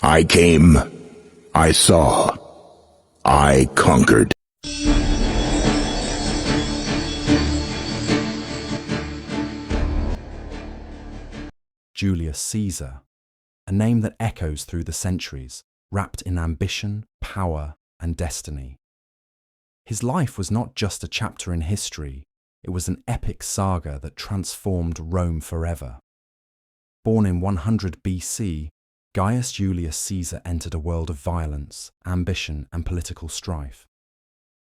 I came, I saw, I conquered. Julius Caesar, a name that echoes through the centuries, wrapped in ambition, power, and destiny. His life was not just a chapter in history, it was an epic saga that transformed Rome forever. Born in 100 BC, Gaius Julius Caesar entered a world of violence, ambition, and political strife.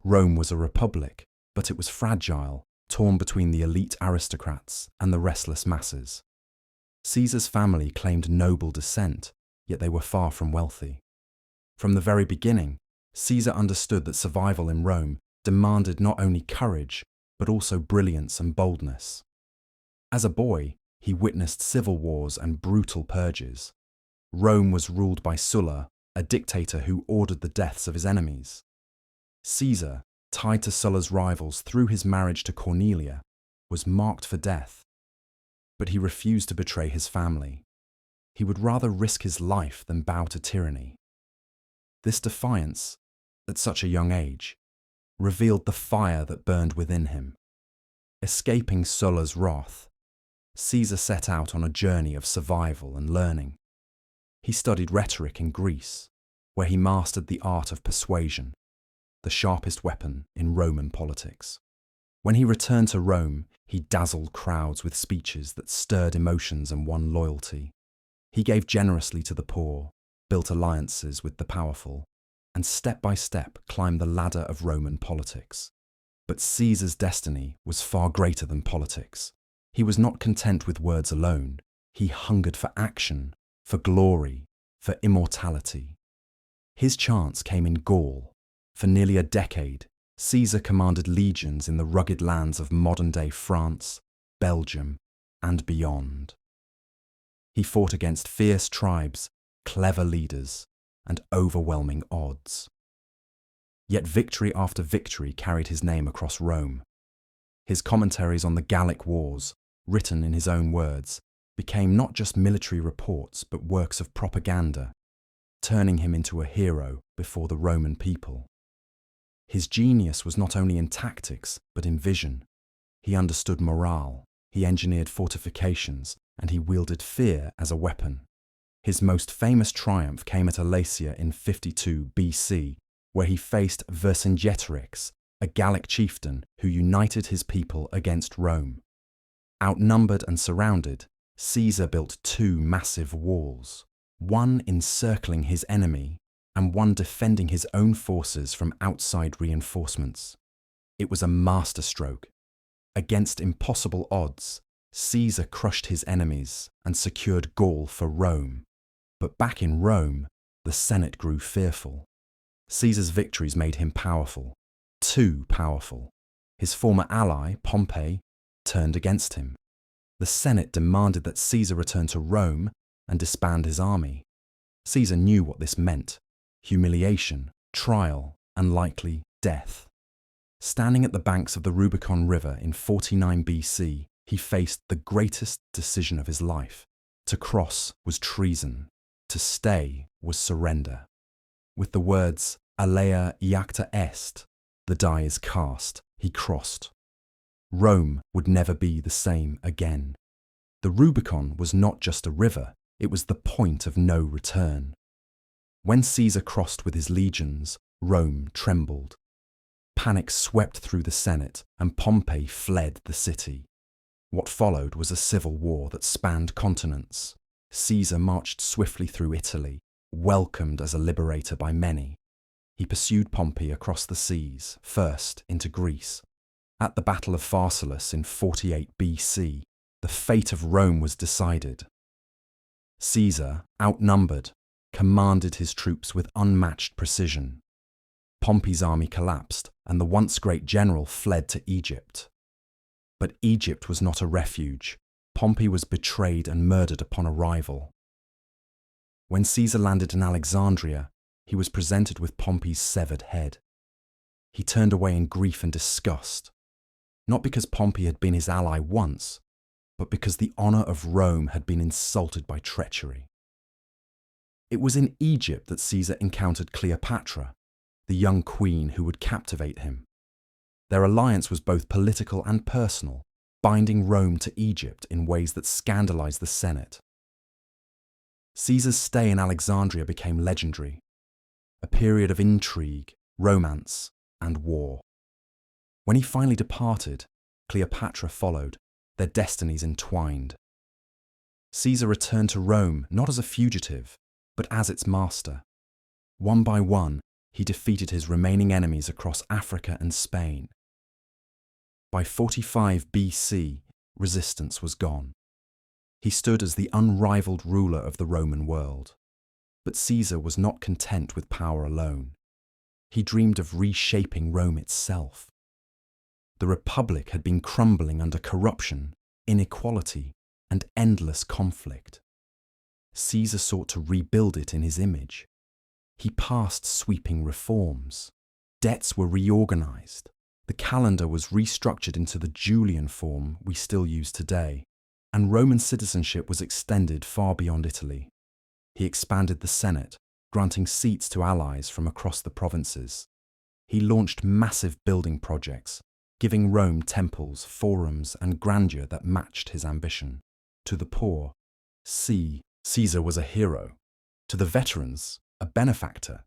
Rome was a republic, but it was fragile, torn between the elite aristocrats and the restless masses. Caesar's family claimed noble descent, yet they were far from wealthy. From the very beginning, Caesar understood that survival in Rome demanded not only courage, but also brilliance and boldness. As a boy, he witnessed civil wars and brutal purges. Rome was ruled by Sulla, a dictator who ordered the deaths of his enemies. Caesar, tied to Sulla's rivals through his marriage to Cornelia, was marked for death. But he refused to betray his family. He would rather risk his life than bow to tyranny. This defiance, at such a young age, revealed the fire that burned within him. Escaping Sulla's wrath, Caesar set out on a journey of survival and learning. He studied rhetoric in Greece, where he mastered the art of persuasion, the sharpest weapon in Roman politics. When he returned to Rome, he dazzled crowds with speeches that stirred emotions and won loyalty. He gave generously to the poor, built alliances with the powerful, and step by step climbed the ladder of Roman politics. But Caesar's destiny was far greater than politics. He was not content with words alone. He hungered for action, for glory, for immortality. His chance came in Gaul. For nearly a decade, Caesar commanded legions in the rugged lands of modern-day France, Belgium, and beyond. He fought against fierce tribes, clever leaders, and overwhelming odds. Yet victory after victory carried his name across Rome. His commentaries on the Gallic Wars, written in his own words, became not just military reports but works of propaganda, turning him into a hero before the Roman people. His genius was not only in tactics but in vision. He understood morale, he engineered fortifications, and he wielded fear as a weapon. His most famous triumph came at Alesia in 52 BC, where he faced Vercingetorix, a Gallic chieftain who united his people against Rome. Outnumbered and surrounded, Caesar built two massive walls, one encircling his enemy and one defending his own forces from outside reinforcements. It was a masterstroke. Against impossible odds, Caesar crushed his enemies and secured Gaul for Rome. But back in Rome, the Senate grew fearful. Caesar's victories made him powerful, too powerful. His former ally, Pompey, turned against him. The Senate demanded that Caesar return to Rome and disband his army. Caesar knew what this meant: humiliation, trial, and likely death. Standing at the banks of the Rubicon River in 49 BC, he faced the greatest decision of his life. To cross was treason. To stay was surrender. With the words, "Alea iacta est," the die is cast, he crossed. Rome would never be the same again. The Rubicon was not just a river, it was the point of no return. When Caesar crossed with his legions, Rome trembled. Panic swept through the Senate, and Pompey fled the city. What followed was a civil war that spanned continents. Caesar marched swiftly through Italy, welcomed as a liberator by many. He pursued Pompey across the seas, first into Greece. At the Battle of Pharsalus in 48 BC, the fate of Rome was decided. Caesar, outnumbered, commanded his troops with unmatched precision. Pompey's army collapsed, and the once great general fled to Egypt. But Egypt was not a refuge. Pompey was betrayed and murdered upon arrival. When Caesar landed in Alexandria, he was presented with Pompey's severed head. He turned away in grief and disgust, not because Pompey had been his ally once, but because the honour of Rome had been insulted by treachery. It was in Egypt that Caesar encountered Cleopatra, the young queen who would captivate him. Their alliance was both political and personal, binding Rome to Egypt in ways that scandalized the Senate. Caesar's stay in Alexandria became legendary, a period of intrigue, romance, and war. When he finally departed, Cleopatra followed, their destinies entwined. Caesar returned to Rome not as a fugitive, but as its master. One by one, he defeated his remaining enemies across Africa and Spain. By 45 BC, resistance was gone. He stood as the unrivaled ruler of the Roman world. But Caesar was not content with power alone. He dreamed of reshaping Rome itself. The Republic had been crumbling under corruption, inequality, and endless conflict. Caesar sought to rebuild it in his image. He passed sweeping reforms. Debts were reorganized. The calendar was restructured into the Julian form we still use today, and Roman citizenship was extended far beyond Italy. He expanded the Senate, granting seats to allies from across the provinces. He launched massive building projects, giving Rome temples, forums, and grandeur that matched his ambition. To the poor, Caesar was a hero. To the veterans, a benefactor.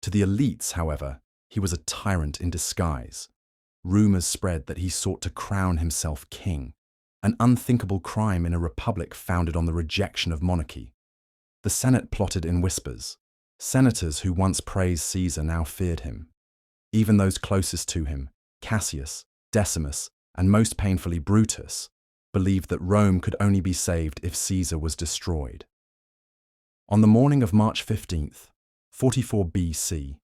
To the elites, however, he was a tyrant in disguise. Rumors spread that he sought to crown himself king, an unthinkable crime in a republic founded on the rejection of monarchy. The Senate plotted in whispers. Senators who once praised Caesar now feared him. Even those closest to him, Cassius, Decimus, and most painfully Brutus, believed that Rome could only be saved if Caesar was destroyed. On the morning of March 15th, 44 BC,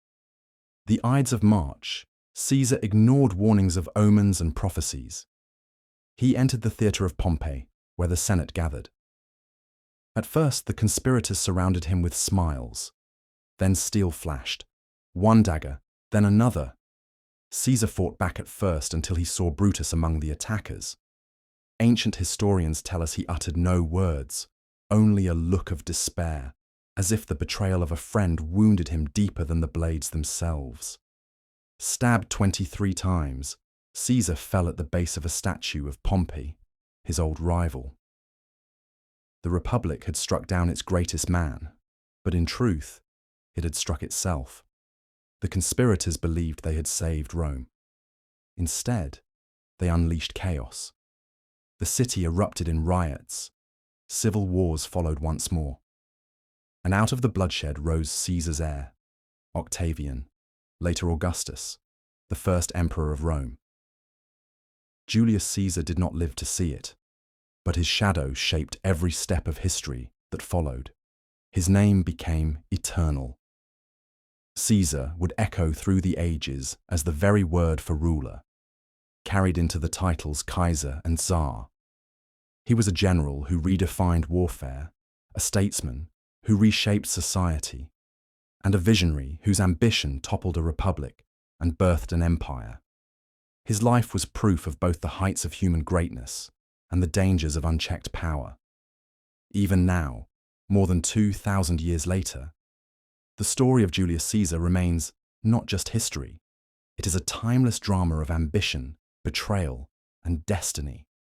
the Ides of March, Caesar ignored warnings of omens and prophecies. He entered the theatre of Pompey, where the Senate gathered. At first, the conspirators surrounded him with smiles. Then steel flashed. One dagger, then another. Caesar fought back at first until he saw Brutus among the attackers. Ancient historians tell us he uttered no words, only a look of despair, as if the betrayal of a friend wounded him deeper than the blades themselves. Stabbed 23 times, Caesar fell at the base of a statue of Pompey, his old rival. The Republic had struck down its greatest man, but in truth, it had struck itself. The conspirators believed they had saved Rome. Instead, they unleashed chaos. The city erupted in riots. Civil wars followed once more. And out of the bloodshed rose Caesar's heir, Octavian, later Augustus, the first emperor of Rome. Julius Caesar did not live to see it, but his shadow shaped every step of history that followed. His name became eternal. Caesar would echo through the ages as the very word for ruler, carried into the titles Kaiser and Tsar. He was a general who redefined warfare, a statesman who reshaped society, and a visionary whose ambition toppled a republic and birthed an empire. His life was proof of both the heights of human greatness and the dangers of unchecked power. Even now, more than 2,000 years later, the story of Julius Caesar remains not just history. It is a timeless drama of ambition, betrayal, and destiny.